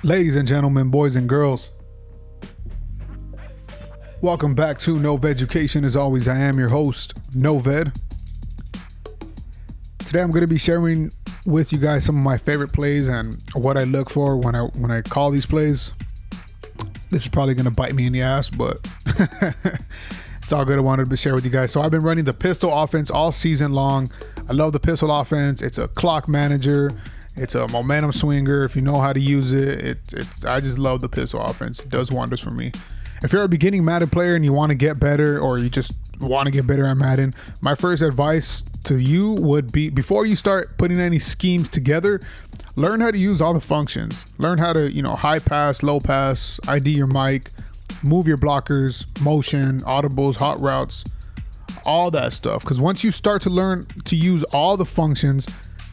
Ladies and gentlemen, boys and girls, welcome back to NOV Education. As always, I am your host, NOVED. Today I'm going to be sharing with you guys some of my favorite plays and what I look for when I call these plays. This is probably going to bite me in the ass, but it's all good. I wanted to share with you guys. So I've been running the pistol offense all season long. I love the pistol offense. It's a clock manager. It's a momentum swinger. If you know how to use it, I just love the pistol offense. It does wonders for me. If you're a beginning Madden player and you want to get better, or you just want to get better at Madden, my first advice to you would be, before you start putting any schemes together, learn how to use all the functions. Learn how to, high pass, low pass, ID your mic, move your blockers, motion, audibles, hot routes, all that stuff. Because once you start to learn to use all the functions,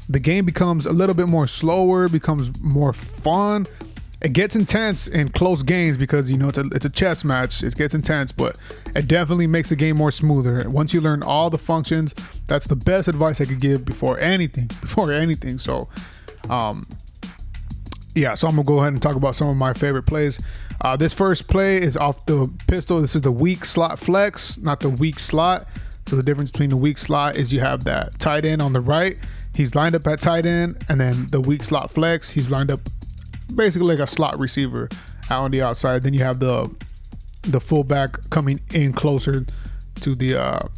the game becomes a little bit more slower, becomes more fun. It gets intense in close games because, it's a chess match. It gets intense, but it definitely makes the game more smoother. Once you learn all the functions, that's the best advice I could give before anything. So, so I'm gonna go ahead and talk about some of my favorite plays. This first play is off the pistol. This is the weak slot flex, not the weak slot. So the difference between the weak slot is you have that tight end on the right. He's lined up at tight end, and then the weak slot flex, he's lined up basically like a slot receiver out on the outside. Then you have the fullback coming in closer to the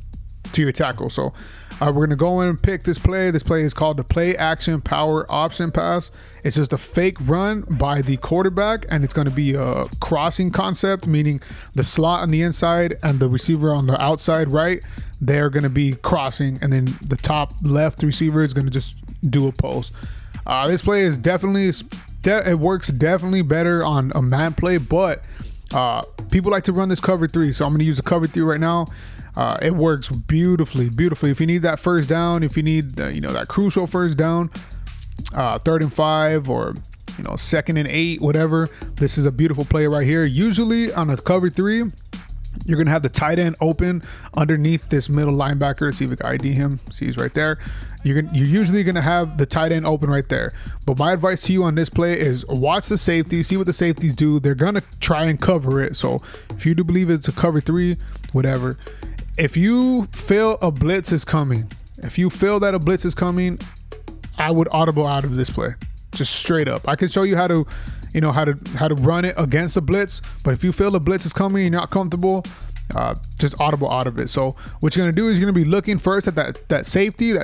to your tackle. So we're gonna go in and pick this play. This play is called the play action power option pass. It's just a fake run by the quarterback, and it's going to be a crossing concept, meaning the slot on the inside and the receiver on the outside right, they're going to be crossing, and then the top left receiver is going to just do a post. This play is definitely it works definitely better on a man play, but people like to run this cover 3, so I'm going to use the cover 3 right now. It works beautifully. If you need that first down, if you need that crucial first down, 3rd and 5, or 2nd and 8, whatever, this is a beautiful play right here. Usually on a cover 3, you're gonna have the tight end open underneath this middle linebacker. See if we can ID him. See, he's right there. You're usually gonna have the tight end open right there. But my advice to you on this play is watch the safety, see what the safeties do. They're gonna try and cover it. So if you do believe it's a cover 3, whatever. If you feel a blitz is coming, I would audible out of this play, just straight up. I can show you how to, how to run it against a blitz. But if you feel the blitz is coming and you're not comfortable, just audible out of it. So what you're gonna do is you're gonna be looking first at that safety.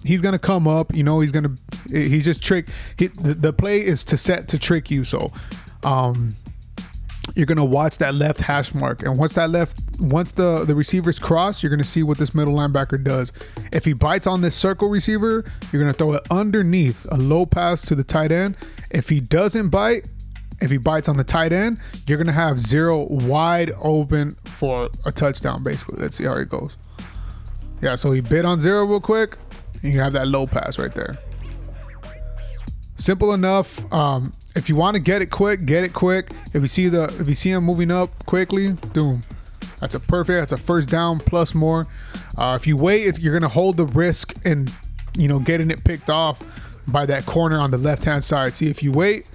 He's gonna come up. He's just trick. The play is to set to trick you. So, you're gonna watch that left hash mark, and once the receivers cross, you're gonna see what this middle linebacker does. If he bites on this circle receiver, you're gonna throw it underneath, a low pass to the tight end. If he doesn't bite, if he bites on the tight end, you're gonna have 0 wide open for a touchdown. Basically, let's see how it goes. Yeah, so he bit on 0 real quick, and you have that low pass right there. Simple enough. If you want to get it quick, get it quick. If you see him moving up quickly, boom. That's a first down plus more. If you wait, you're gonna hold the risk and getting it picked off by that corner on the left hand side. See, if you wait,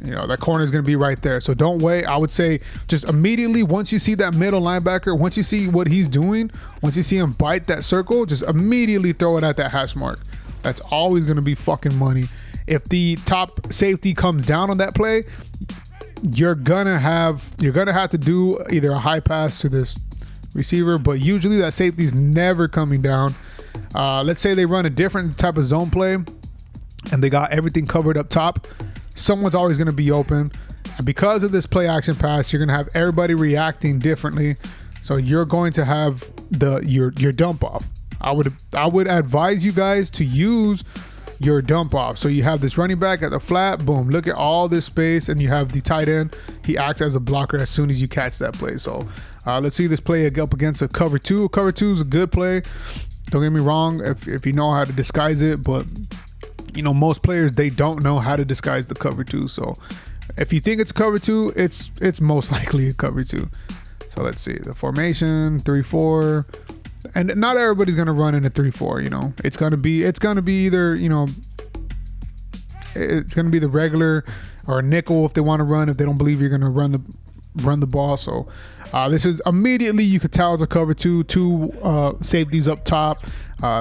that corner is gonna be right there. So don't wait. I would say just immediately once you see that middle linebacker, once you see what he's doing, once you see him bite that circle, just immediately throw it at that hash mark. That's always gonna be fucking money. If the top safety comes down on that play, you're gonna have to do either a high pass to this receiver, but usually that safety's never coming down. Let's say they run a different type of zone play and they got everything covered up top. Someone's always gonna be open, and because of this play action pass, you're gonna have everybody reacting differently. So you're going to have your dump off. I would advise you guys to use your dump off. So you have this running back at the flat, boom, look at all this space, and you have the tight end. He acts as a blocker as soon as you catch that play. So let's see this play up against a cover 2. Cover 2 is a good play. Don't get me wrong, if you know how to disguise it, but most players, they don't know how to disguise the cover 2. So if you think it's a cover 2, it's most likely a cover 2. So let's see the formation 3-4. And not everybody's gonna run in a 3-4. It's gonna be either It's going to be the regular or a nickel if they want to run, if they don't believe you're going to run the ball. So this is immediately, you could tell it's a cover two safeties up top,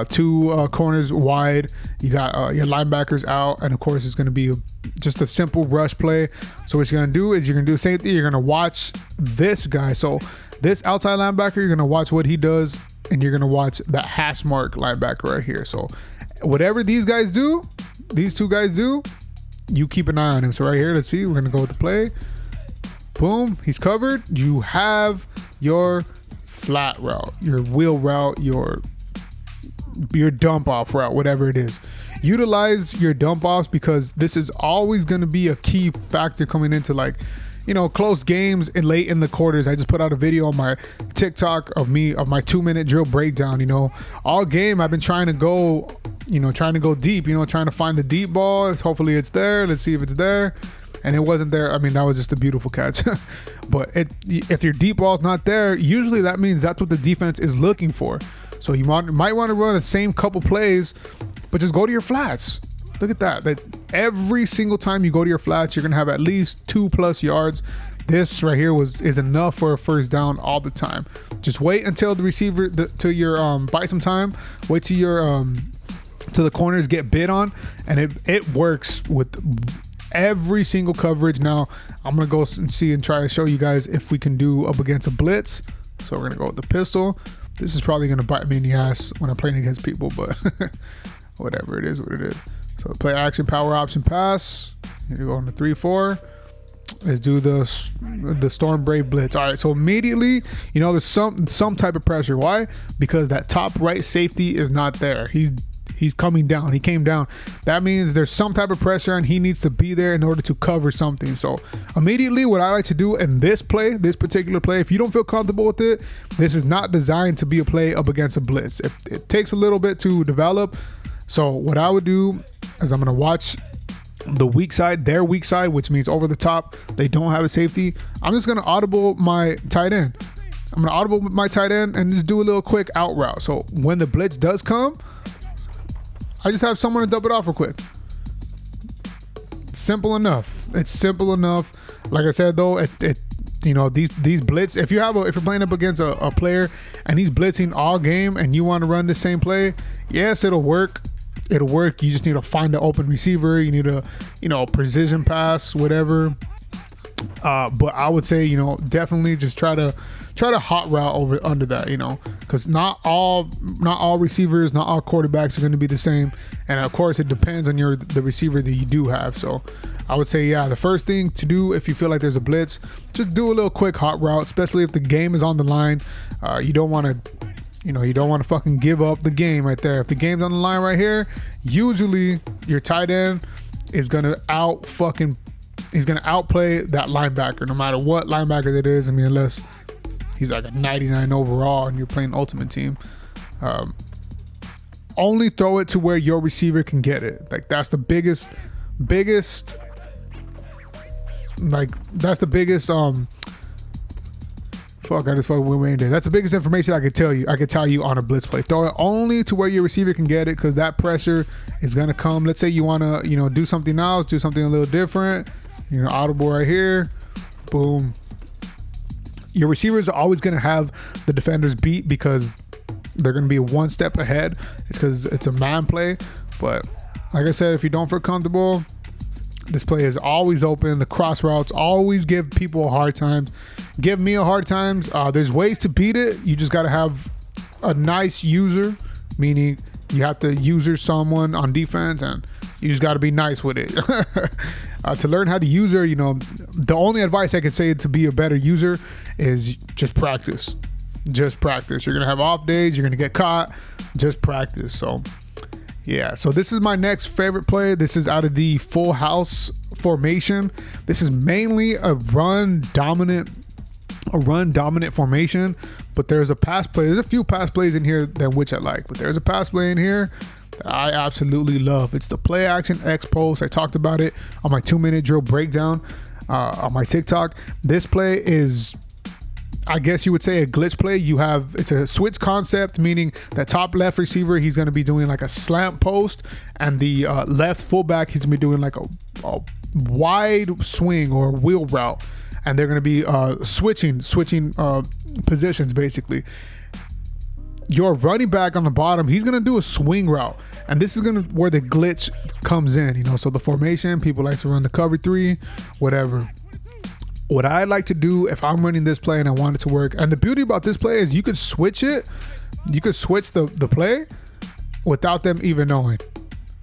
two corners wide. You got your linebackers out, and of course it's going to be just a simple rush play. So what you're going to do is you're going to do the same thing. You're going to watch this guy. So this outside linebacker, you're going to watch what he does, and you're going to watch that hash mark linebacker right here. So whatever these guys do, these two guys do, you keep an eye on him. So right here, let's see, we're going to go with the play. Boom, he's covered. You have your flat route, your wheel route, your dump off route, whatever it is. Utilize your dump offs, because this is always going to be a key factor coming into, like, you know, close games and late in the quarters. I just put out a video on my TikTok of my 2-minute drill breakdown. You know, all game I've been trying to go deep, you know, trying to find the deep ball. Hopefully it's there. Let's see if it's there. And it wasn't there. I mean, that was just a beautiful catch. But if your deep ball's not there, usually that means that's what the defense is looking for. So you might want to run the same couple plays, but just go to your flats. Look at that. That every single time you go to your flats, you're gonna have at least 2+ yards. This right here is enough for a first down all the time. Just wait until the receiver till your buy some time. Wait till your till the corners get bid on, and it works with every single coverage. Now I'm gonna go and see and try to show you guys if we can do up against a blitz. So we're gonna go with the pistol. This is probably gonna bite me in the ass when I'm playing against people, but whatever, it is what it is. So play action, power option, pass. Here we go on the 3-4. Let's do the Storm Brave blitz. All right, so immediately, you know, there's some type of pressure. Why? Because that top right safety is not there. He's coming down. He came down. That means there's some type of pressure, and he needs to be there in order to cover something. So immediately, what I like to do in this play, this particular play, if you don't feel comfortable with it, this is not designed to be a play up against a blitz. It takes a little bit to develop. So what I would do is I'm going to watch the weak side, their weak side, which means over the top, they don't have a safety. I'm just going to audible my tight end. I'm going to audible my tight end and just do a little quick out route. So when the blitz does come, I just have someone to dump it off real quick. Simple enough. It's simple enough. Like I said, though, you know, these blitz, if you're playing up against a player and he's blitzing all game and you want to run the same play, yes, it'll work. It'll work. You just need to find the open receiver. You need a, you know, precision pass, whatever. But I would say, you know, definitely just try to hot route under that, you know, because not all receivers, not all quarterbacks are going to be the same, and of course it depends on the receiver that you do have. So I would say, yeah, the first thing to do if you feel like there's a blitz, just do a little quick hot route, especially if the game is on the line. You don't want to fucking give up the game right there. If the game's on the line right here, usually your tight end is gonna he's gonna outplay that linebacker, no matter what linebacker that is. I mean, unless he's like a 99 overall and you're playing Ultimate Team. Only throw it to where your receiver can get it. Like that's the biggest that's the biggest information I could tell you. I could tell you on a blitz play. Throw it only to where your receiver can get it, because that pressure is gonna come. Let's say you wanna, you know, do something else, do something a little different. You know, audible right here, boom. Your receivers are always gonna have the defenders beat because they're gonna be one step ahead. It's because it's a man play. But like I said, if you don't feel comfortable, this play is always open. The cross routes always give people a hard time. Give me a hard time. There's ways to beat it. You just got to have a nice user, meaning you have to user someone on defense, and you just got to be nice with it. To learn how to user, you know, the only advice I can say to be a better user is just practice. Just practice. You're going to have off days. You're going to get caught. Just practice. So yeah, so this is my next favorite play. This is out of the full house formation. This is mainly a run dominant formation, but there's a pass play. There's a few pass plays in here that which I like, but there's a pass play in here that I absolutely love. It's the play action X post. I talked about it on my 2-minute drill breakdown on my TikTok. This play is, I guess you would say a glitch play. It's a switch concept, meaning that top left receiver, he's going to be doing like a slant post, and the left fullback, he's going to be doing like a wide swing or wheel route, and they're going to be switching positions basically. Your running back on the bottom, he's going to do a swing route, and this is where the glitch comes in, you know. So the formation, people like to run the cover 3, whatever. What I like to do if I'm running this play and I want it to work, and the beauty about this play is you could switch it, you could switch the play without them even knowing.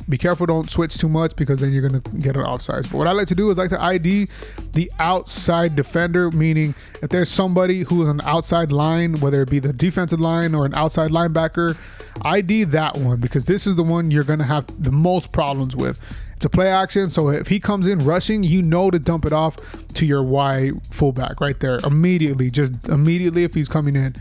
Be careful, don't switch too much, because then you're going to get an offsides. But what I like to do is like to ID the outside defender, meaning if there's somebody who's on the outside line, whether it be the defensive line or an outside linebacker, ID that one, because this is the one you're going to have the most problems with. It's a play action, so if he comes in rushing, you know to dump it off to your Y fullback right there immediately, just immediately if he's coming in.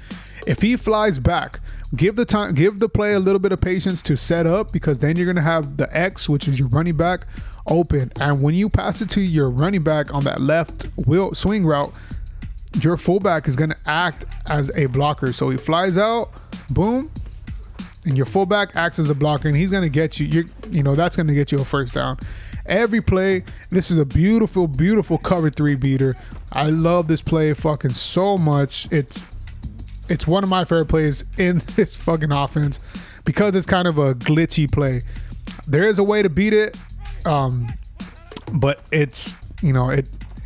If he flies back, give the play a little bit of patience to set up, because then you're going to have the X, which is your running back, open. And when you pass it to your running back on that left wheel swing route, your fullback is going to act as a blocker. So he flies out, boom, and your fullback acts as a blocker, and he's going to get you, you know, that's going to get you a first down. Every play, this is a beautiful, beautiful cover 3 beater. I love this play fucking so much. It's one of my favorite plays in this fucking offense, because it's kind of a glitchy play. There is a way to beat it, but it's, you know,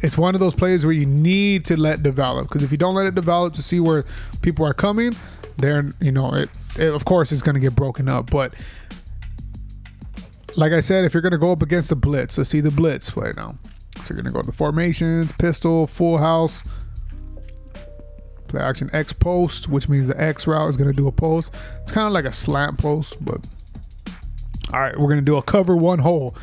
it's one of those plays where you need to let develop, because if you don't let it develop to see where people are coming, then, you know, it of course it's going to get broken up. But like I said, if you're going to go up against the blitz, let's see the blitz play now. So you're going to go to the formations, pistol, full house, play action X post, which means the X route is going to do a post. It's kind of like a slant post, but all right, we're going to do a cover 1 hole.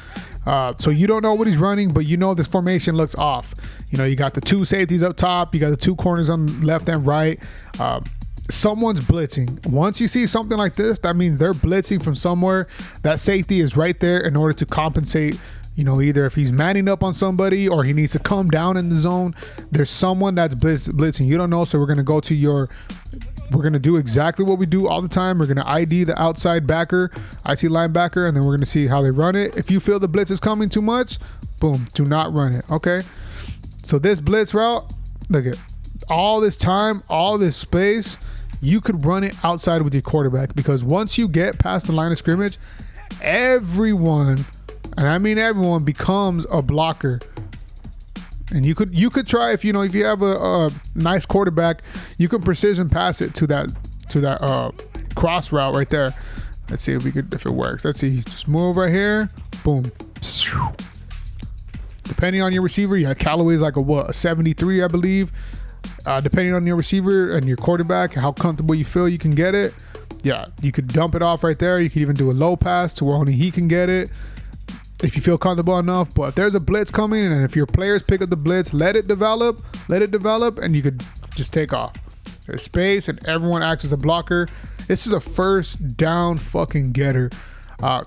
So you don't know what he's running, but you know this formation looks off. You know, you got the 2 safeties up top, you got the 2 corners on left and right. Someone's blitzing. Once you see something like this, that means they're blitzing from somewhere. That safety is right there in order to compensate. You know, either if he's manning up on somebody or he needs to come down in the zone, there's someone that's blitzing. You don't know, so we're going to go to we're going to do exactly what we do all the time. We're going to ID the outside backer, IT linebacker, and then we're going to see how they run it. If you feel the blitz is coming too much, boom, do not run it, okay? So this blitz route, look at all this time, all this space, you could run it outside with your quarterback, because once you get past the line of scrimmage, everyone, and I mean everyone, becomes a blocker. And you could try, if you have a nice quarterback, you can precision pass it to that cross route right there. Let's see if it works. Let's see, just move right here, boom. Depending on your receiver, yeah, Callaway's like a 73, I believe. Depending on your receiver and your quarterback, how comfortable you feel you can get it. Yeah, you could dump it off right there. You could even do a low pass to where only he can get it, if you feel comfortable enough. But if there's a blitz coming, and if your players pick up the blitz, let it develop, and you could just take off. There's space, and everyone acts as a blocker. This is a first down fucking getter.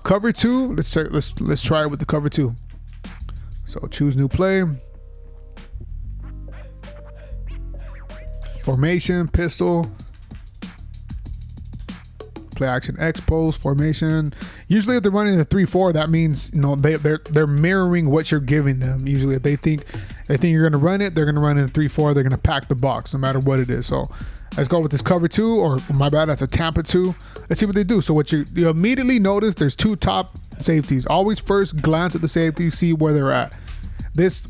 Cover 2, let's try it with the cover 2. So choose new play. Formation, pistol, play action X post, formation. Usually if they're running the 3-4, that means, you know, they're mirroring what you're giving them. Usually if they think you're going to run it, they're going to run in the 3-4. They're going to pack the box no matter what it is. So let's go with this cover 2, or my bad, that's a Tampa 2. Let's see what they do. So what you immediately notice, there's 2 top safeties. Always first glance at the safeties, see where they're at. This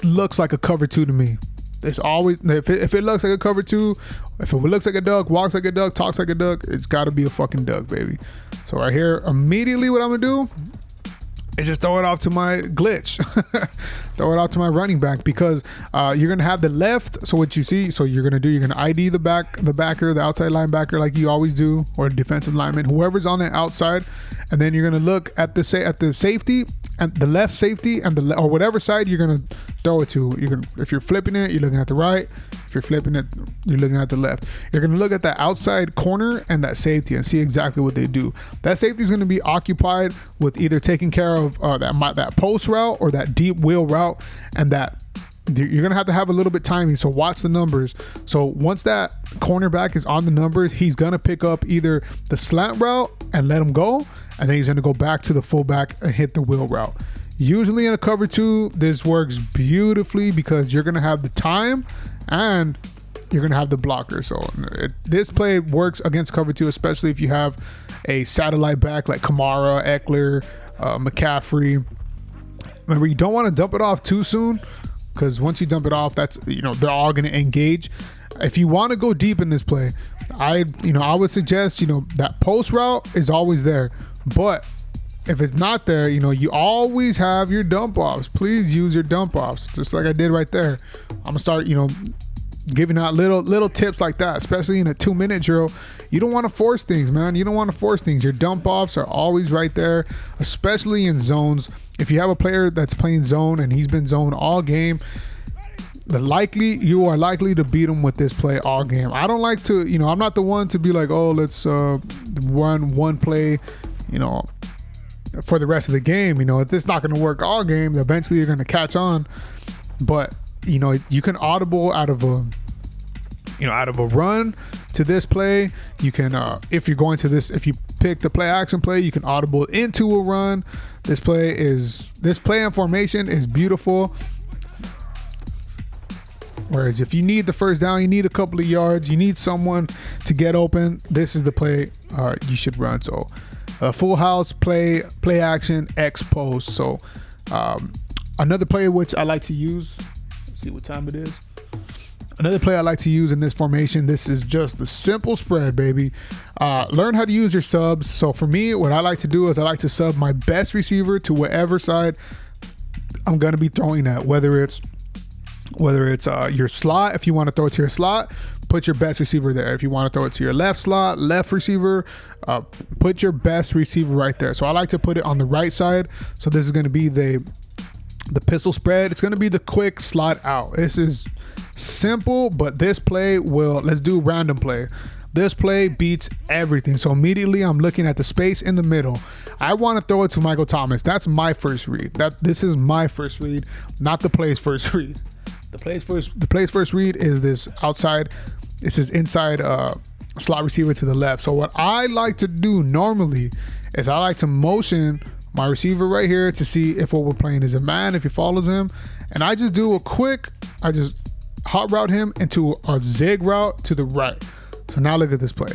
looks like a cover 2 to me. It's always, if it looks like a cover 2, if it looks like a duck, walks like a duck, talks like a duck, it's got to be a fucking duck, baby. So right here, immediately what I'm going to do is just throw it off to my glitch. Throw it out to my running back, because you're going to have the left. So what you see, so you're going to ID the backer, the outside linebacker, like you always do, or defensive lineman, whoever's on the outside. And then you're going to look at the safety, and the left safety, and or whatever side you're going to throw it to. If you're flipping it, you're looking at the right. If you're flipping it, you're looking at the left. You're going to look at that outside corner and that safety and see exactly what they do. That safety is going to be occupied with either taking care of that post route or that deep wheel route, and that you're gonna have to have a little bit timing. So watch the numbers. So once that cornerback is on the numbers, he's gonna pick up either the slant route and let him go, and then he's gonna go back to the fullback and hit the wheel route. Usually in a cover 2, this works beautifully because you're gonna have the time and you're gonna have the blocker. So this play works against cover 2, especially if you have a satellite back like Kamara, Eckler, McCaffrey. Remember, you don't want to dump it off too soon, because once you dump it off, that's, they're all going to engage. If you want to go deep in this play, I would suggest, that post route is always there. But if it's not there, you always have your dump offs. Please use your dump offs, just like I did right there. I'm gonna start, giving out little tips like that, especially in a 2-minute drill. You don't want to force things, man. You don't want to force things. Your dump offs are always right there, especially in zones. If you have a player that's playing zone and he's been zone all game, you are likely to beat him with this play all game. I don't like to, I'm not the one to be like, oh, let's run one play, for the rest of the game. If it's not going to work all game, eventually you're going to catch on. But you can audible out of a run to this play. You can if you pick the play action play, you can audible into a run. This play and formation is beautiful. Whereas if you need the first down, you need a couple of yards, you need someone to get open, this is the play you should run. So full house, play action, X post. So another play which I like to use, let's see what time it is. Another play I like to use in this formation, this is just the simple spread, baby. Learn how to use your subs. So for me, what I like to do is I like to sub my best receiver to whatever side I'm going to be throwing at, whether it's your slot. If you want to throw it to your slot, put your best receiver there. If you want to throw it to your left slot, left receiver, put your best receiver right there. So I like to put it on the right side. So this is going to be the pistol spread. It's going to be the quick slot out. This is simple, but this play let's do random play. This play beats everything. So immediately I'm looking at the space in the middle. I want to throw it to Michael Thomas. That's my first read. This is my first read, not the play's first read. The play's first read is this outside. This is inside slot receiver to the left. So what I like to do normally is I like to motion my receiver right here to see if what we're playing is a man, if he follows him, and I just do I just hot route him into a zig route to the right. So now look at this play.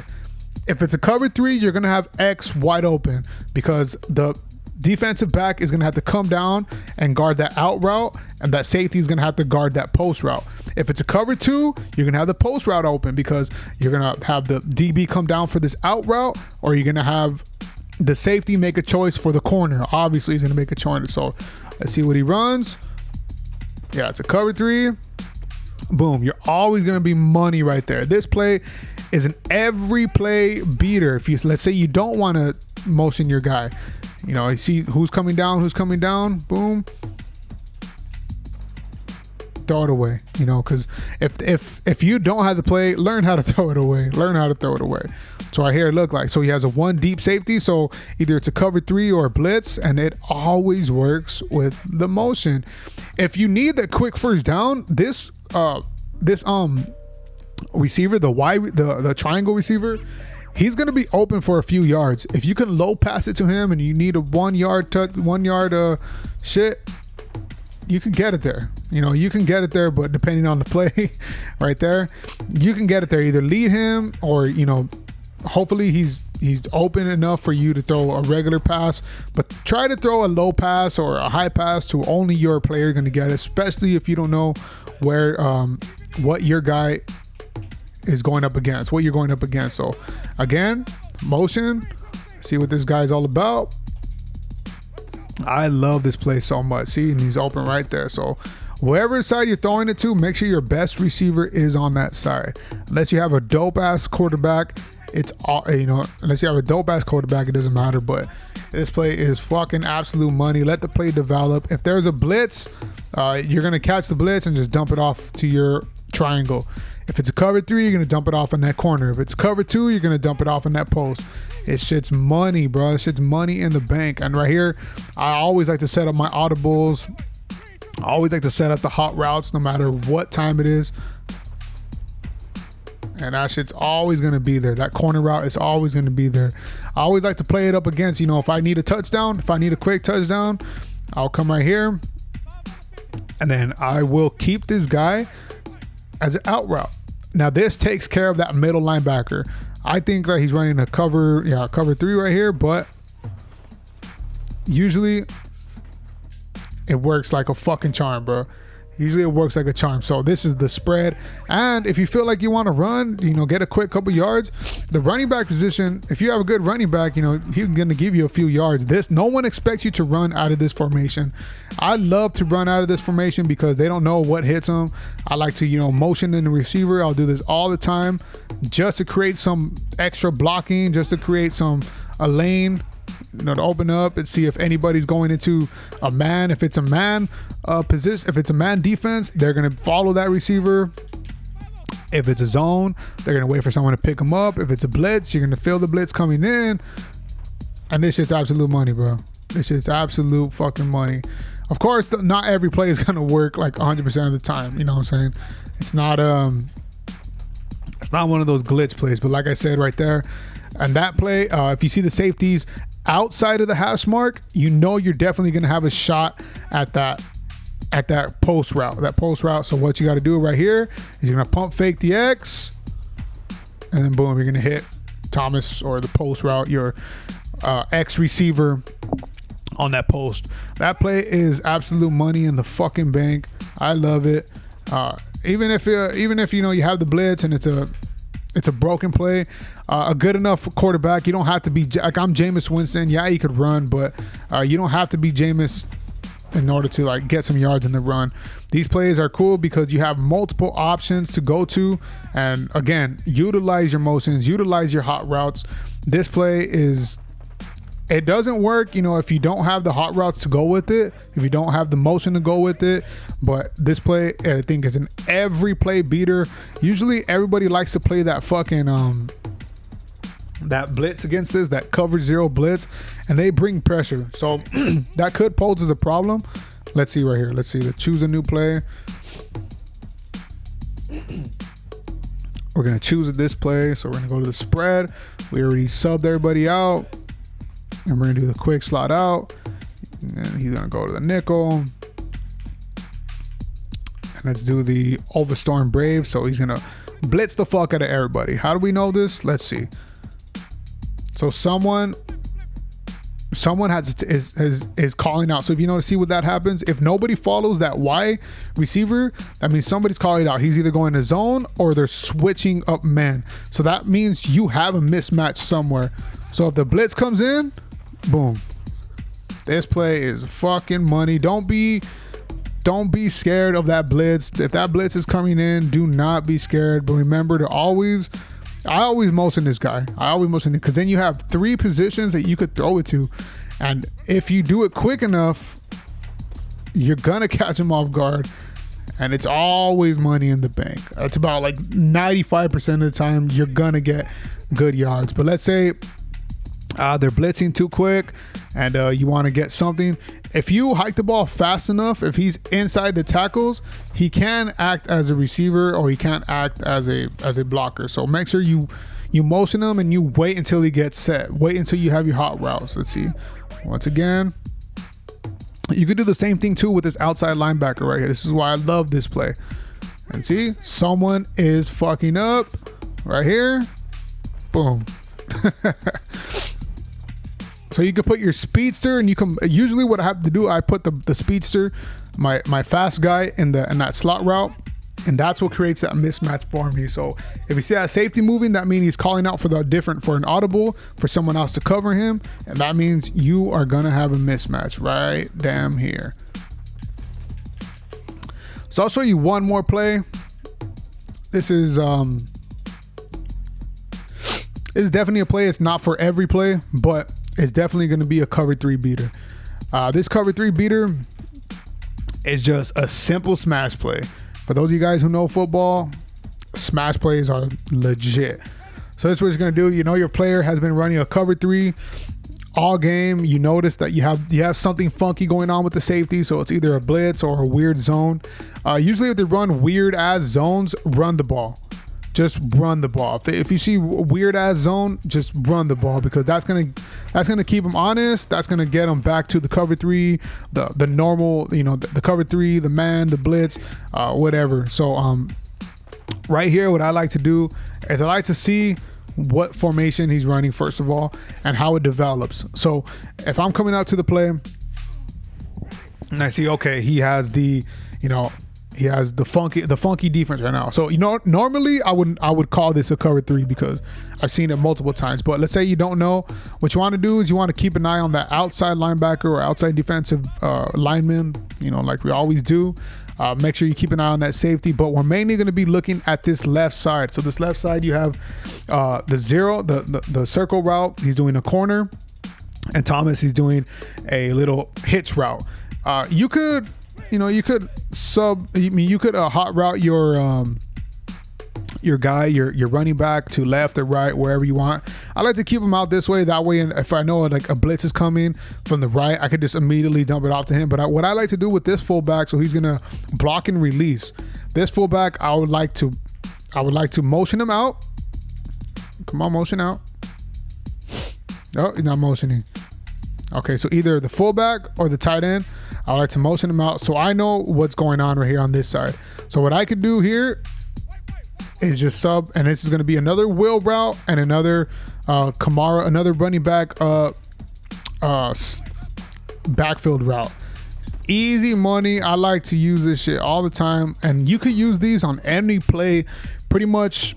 If it's a cover 3, you're gonna have X wide open because the defensive back is gonna have to come down and guard that out route, and that safety is gonna have to guard that post route. If it's a cover 2, you're gonna have the post route open because you're gonna have the DB come down for this out route, or you're gonna have the safety make a choice for the corner. Obviously he's gonna make a choice. So let's see what he runs. Yeah, it's a cover 3. Boom, you're always gonna be money right there. This play is an every play beater. Let's say you don't want to motion your guy, you see who's coming down, boom, throw it away, because if you don't have the play, learn how to throw it away. So right here, look like, so he has a 1 deep safety, so either it's a cover 3 or a blitz, and it always works with the motion. If you need that quick first down, this receiver, the triangle receiver, he's going to be open for a few yards. If you can low pass it to him and you need a 1 yard shit, you can get it there. You can get it there, but depending on the play right there, you can get it there. Either lead him or, hopefully he's open enough for you to throw a regular pass, but try to throw a low pass or a high pass to only your player going to get it, especially if you don't know where, what your guy is going up against, what you're going up against. So again, motion, see what this guy's all about. I love this play so much. See, and he's open right there. So wherever side you're throwing it to, make sure your best receiver is on that side. Unless you have a dope ass quarterback, it's all, unless you have a dope ass quarterback, it doesn't matter. But this play is fucking absolute money. Let the play develop. If there's a blitz, you're gonna catch the blitz and just dump it off to your triangle. If it's a cover 3, you're gonna dump it off in that corner. If it's cover 2, you're gonna dump it off in that post. It's shit's money, bro. It's shit's money in the bank. And right here, I always like to set up my audibles I always like to set up the hot routes no matter what time it is. And that shit's always going to be there. That corner route is always going to be there. I always like to play it up against, you know, if I need a touchdown, if I need a quick touchdown, I'll come right here. And then I will keep this guy as an out route. Now this takes care of that middle linebacker. I think that he's running a cover 3 right here, but usually it works like a fucking charm, bro. Usually it works like a charm. So this is the spread. And if you feel like you want to run, you know, get a quick couple yards, the running back position, if you have a good running back, you know, he's going to give you a few yards. No one expects you to run out of this formation. I love to run out of this formation because they don't know what hits them. I like to, you know, motion in the receiver. I'll do this all the time just to create some extra blocking, just to create a lane, you know, to open up and see if anybody's going into a man. If it's a man position, if it's a man defense, they're going to follow that receiver. If it's a zone, they're going to wait for someone to pick them up. If it's a blitz, you're going to feel the blitz coming in. And this shit's absolute money, bro. This shit's absolute fucking money. Of course, not every play is going to work like 100% of the time. You know what I'm saying? It's not one of those glitch plays. But like I said right there, and that play, if you see the safeties outside of the hash mark, you know you're definitely going to have a shot at that post route. So what you got to do right here is you're going to pump fake the X, and then boom, you're going to hit Thomas or the post route, your X receiver on that post. That play is absolute money in the fucking bank. I love it. Even if you know you have the blitz and it's a broken play, a good enough quarterback. You don't have to be like I'm Jameis Winston. Yeah, you could run, but you don't have to be Jameis in order to like get some yards in the run. These plays are cool because you have multiple options to go to, and again, utilize your motions, utilize your hot routes. This play it doesn't work, you know, if you don't have the hot routes to go with it, if you don't have the motion to go with it. But this play, I think, is an every play beater. Usually everybody likes to play that fucking that blitz against this, that cover 0 blitz, and they bring pressure. So that could pose as a problem. Let's see right here. Let's see. Let's choose a new play. We're going to choose this play. So we're going to go to the spread. We already subbed everybody out. And we're going to do the quick slot out. And he's going to go to the nickel. And let's do the Overstorm Brave. So he's going to blitz the fuck out of everybody. How do we know this? Let's see. So someone is calling out. So if you know to see what that happens, if nobody follows that Y receiver, that means somebody's calling out. He's either going to zone or they're switching up man. So that means you have a mismatch somewhere. So if the blitz comes in, boom. This play is fucking money. Don't be scared of that blitz. If that blitz is coming in, do not be scared. But remember to I always motion this guy. Because then you have 3 positions that you could throw it to. And if you do it quick enough, you're going to catch him off guard. And it's always money in the bank. It's about like 95% of the time you're going to get good yards. But let's say they're blitzing too quick and you want to get something. If you hike the ball fast enough, if he's inside the tackles, he can act as a receiver or he can act as a blocker. So make sure you motion him and you wait until he gets set. Wait until you have your hot routes. Let's see. Once again, you could do the same thing too with this outside linebacker right here. This is why I love this play. And see, someone is fucking up right here. Boom. So you can put your speedster, and you can usually what I have to do, I put the speedster, my fast guy in that slot route, and that's what creates that mismatch for me. So if you see that safety moving, that means he's calling out for an audible for someone else to cover him, and that means you are gonna have a mismatch right damn here. So I'll show you one more play. This is definitely a play. It's not for every play, but it's definitely going to be a cover 3 beater. This cover 3 beater is just a simple smash play. For those of you guys who know football, smash plays are legit. So that's what it's going to do. You know your player has been running a cover 3 all game you notice that you have something funky going on with the safety, so it's either a blitz or a weird zone. Usually if they run weird ass zones, run the ball. Just run the ball. If you see weird ass zone, just run the ball, because that's gonna keep them honest. That's gonna get them back to the cover three, the normal, the cover three, the man, the blitz, whatever. So right here, what I like to do is I like to see what formation he's running first of all and how it develops. So if I'm coming out to the play and I see, okay, he has the funky defense right now. So normally I would call this a cover three because I've seen it multiple times. But let's say you don't know, what you want to do is you want to keep an eye on that outside linebacker or outside defensive lineman, like we always do. Make sure you keep an eye on that safety, but we're mainly going to be looking at this left side. So this left side, you have the zero, the circle route. He's doing a corner, and Thomas, he's doing a little hitch route. You could hot route your guy, your running back to left or right, wherever you want. I like to keep him out this way. That way, and if I know like a blitz is coming from the right, I could just immediately dump it off to him. But what I like to do with this fullback, so he's gonna block and release. This fullback, I would like to motion him out. Come on, motion out. Oh, he's not motioning. Okay, so either the fullback or the tight end, I like to motion him out so I know what's going on right here on this side. So what I could do here is just sub, and this is going to be another wheel route and another Kamara, another running back backfield route. Easy money. I like to use this shit all the time, and you could use these on any play, pretty much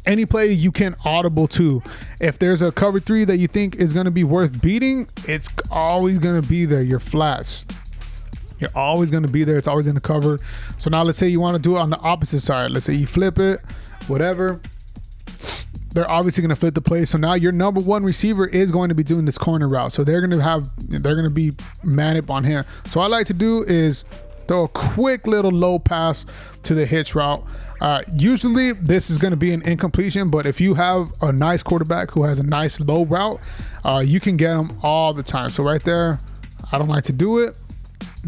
any play you can audible to. If there's a cover three that you think is going to be worth beating, it's always going to be there. Your flats, you're always going to be there. It's always in the cover. So now let's say you want to do it on the opposite side. Let's say you flip it, whatever. They're obviously going to flip the play. So now your number one receiver is going to be doing this corner route. So they're going to be man up on him. So what I like to do is throw a quick little low pass to the hitch route. Usually this is going to be an incompletion, but if you have a nice quarterback who has a nice low route, you can get them all the time. So right there, I don't like to do it.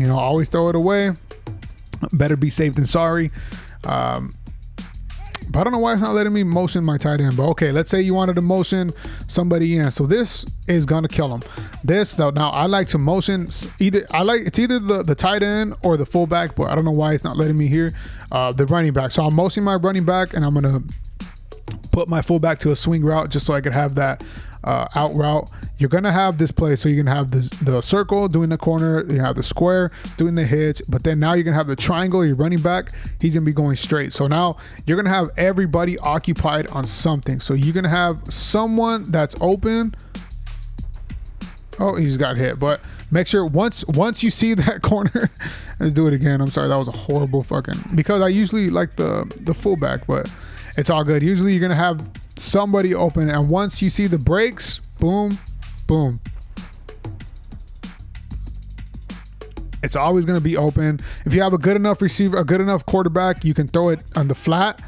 Always throw it away. Better be safe than sorry. But I don't know why it's not letting me motion my tight end. But okay, let's say you wanted to motion somebody in. So this is gonna kill him. Now I like to motion it's either the tight end or the fullback, but I don't know why it's not letting me here. The running back. So I'm motioning my running back, and I'm gonna put my fullback to a swing route just so I could have that out route. You're gonna have this play, so you can have the circle doing the corner, you have the square doing the hitch, but then now you're gonna have the triangle. Your running back, he's gonna be going straight. So now you're gonna have everybody occupied on something. So you're gonna have someone that's open. Oh, he just got hit. But make sure once you see that corner, let's do it again. I'm sorry, that was a horrible because I usually like the fullback, but it's all good. Usually you're gonna have somebody open, and once you see the breaks, boom, boom, it's always going to be open. If you have a good enough receiver, a good enough quarterback, you can throw it on the flat,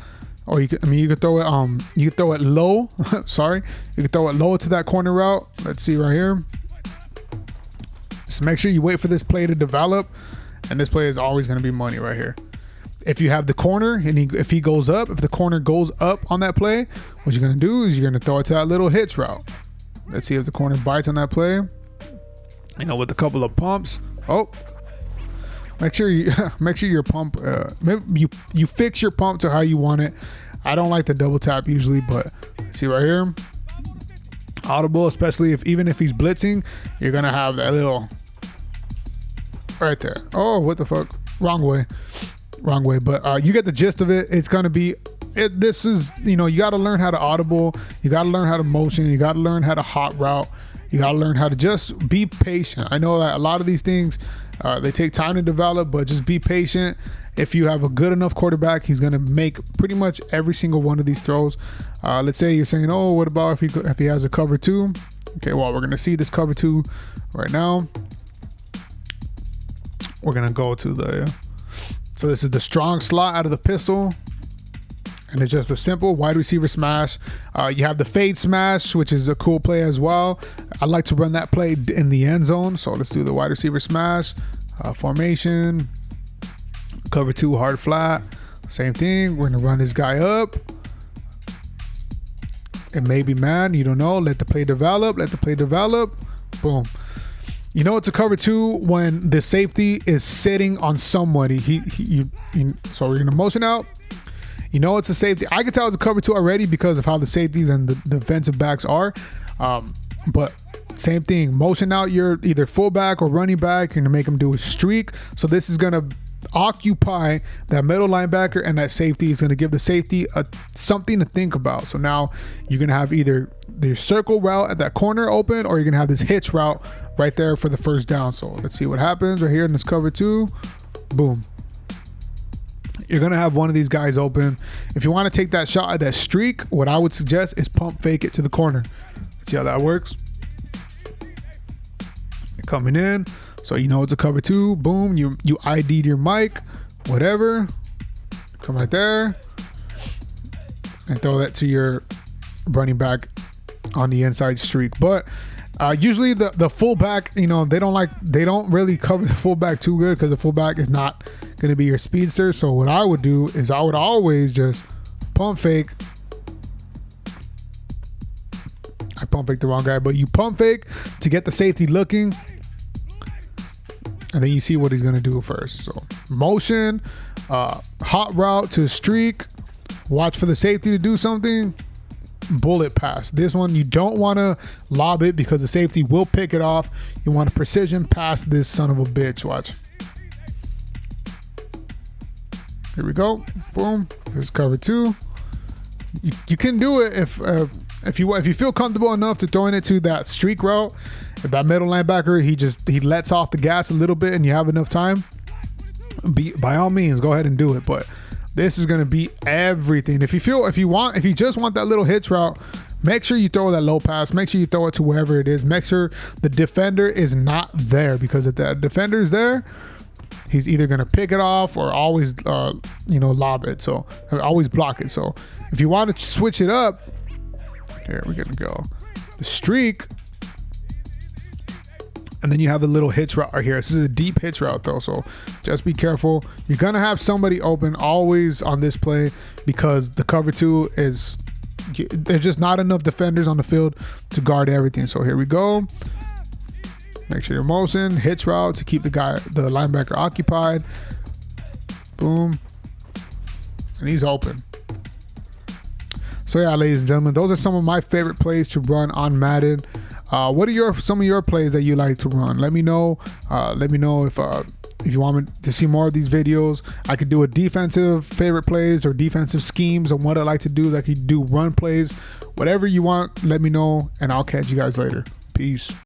or you can throw it low. Sorry, you can throw it low to that corner route. Let's see right here. Just make sure you wait for this play to develop, and this play is always going to be money right here. If you have the corner and if the corner goes up on that play, what you're going to do is you're going to throw it to that little hitch route. Let's see if the corner bites on that play. With a couple of pumps. Oh, make sure your pump, maybe you fix your pump to how you want it. I don't like the double tap usually, but see right here, audible, especially even if he's blitzing, you're going to have that little right there. Oh, what the fuck? Wrong way. But you get the gist of it. It's gonna be this is you got to learn how to audible, you got to learn how to motion, you got to learn how to hot route, you got to learn how to just be patient. I know that a lot of these things they take time to develop, but just be patient. If you have a good enough quarterback, he's gonna make pretty much every single one of these throws. Let's say you're saying, oh, what about if he has a cover two? Okay, well, we're gonna see this cover two right now. We're gonna go to so this is the strong slot out of the pistol. And it's just a simple wide receiver smash. You have the fade smash, which is a cool play as well. I like to run that play in the end zone. So let's do the wide receiver smash. Formation. Cover 2 hard flat. Same thing. We're going to run this guy up. It may be man. You don't know. Let the play develop. Let the play develop. Boom. You know it's a cover 2 when the safety is sitting on somebody. So we're going to motion out. You know it's a safety. I can tell it's a cover 2 already because of how the safeties and the defensive backs are. But same thing. Motion out your either fullback or running back. You're going to make them do a streak. So this is going to occupy that middle linebacker, and that safety is going to give the safety something to think about. So now you're going to have either the circle route at that corner open, or you're going to have this hitch route right there for the first down. So let's see what happens right here in this cover 2. Boom. You're going to have one of these guys open. If you want to take that shot at that streak, what I would suggest is pump fake it to the corner. Let's see how that works. You're coming in. So you know it's a cover 2. Boom. You ID'd your mic. Whatever. Come right there. And throw that to your running back on the inside streak. But usually the fullback, they don't really cover the fullback too good because the fullback is not going to be your speedster. So what I would do is I would always just pump fake. I pump fake the wrong guy, but you pump fake to get the safety looking, and then you see what he's going to do first. So motion, hot route to streak, watch for the safety to do something, bullet pass. This one you don't want to lob it because the safety will pick it off. You want to precision pass this son of a bitch. Watch. Here we go. Boom. There's cover 2. You can do it if you feel comfortable enough to throwing it to that streak route. If that middle linebacker he lets off the gas a little bit and you have enough time, by all means go ahead and do it. But this is going to be everything. If you just want that little hitch route, make sure you throw that low pass. Make sure you throw it to wherever it is. Make sure the defender is not there, because if that defender is there, he's either going to pick it off or always lob it. So always block it. So if you want to switch it up, here we're going to go the streak, and then you have a little hitch route right here. This is a deep hitch route though, so just be careful. You're gonna have somebody open always on this play because the cover 2 is, there's just not enough defenders on the field to guard everything. So here we go. Make sure your motion, hitch route to keep the linebacker occupied. Boom. And he's open. So yeah, ladies and gentlemen, those are some of my favorite plays to run on Madden. What are some of your plays that you like to run? Let me know. Let me know if you want me to see more of these videos. I could do a defensive favorite plays or defensive schemes on what I like to do. I could do run plays. Whatever you want, let me know, and I'll catch you guys later. Peace.